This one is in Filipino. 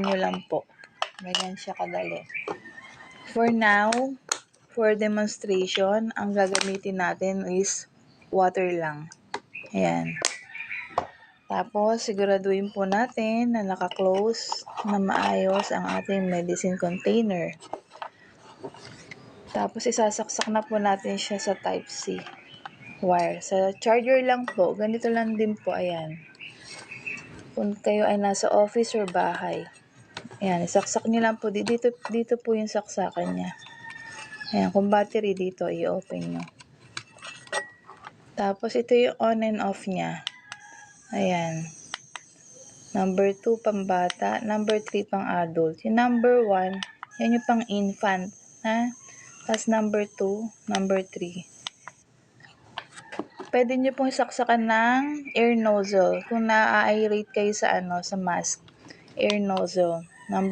nyo lang po. Ganyan siya kadali. For now, for demonstration, ang gagamitin natin is water lang. Ayan. Tapos, siguraduhin po natin na naka-close na maayos ang ating medicine container. Tapos, isasaksak na po natin siya sa Type-C wire. Sa charger lang po, ganito lang din po, ayan. Kung kayo ay nasa office or bahay. Ayan, isaksak nyo lang po. Dito po yung saksakan niya. Ayan, kung battery dito, i-open nyo. Tapos, ito yung on and off niya. Ayan. Number 2, pambata. Number 3, pang adult. Yung number 1, yan yung pang infant. Ha? Tapos, number 2, number 3. Pwede nyo pong saksakan ng air nozzle. Kung na-aerate kayo sa, sa mask. Air nozzle. Number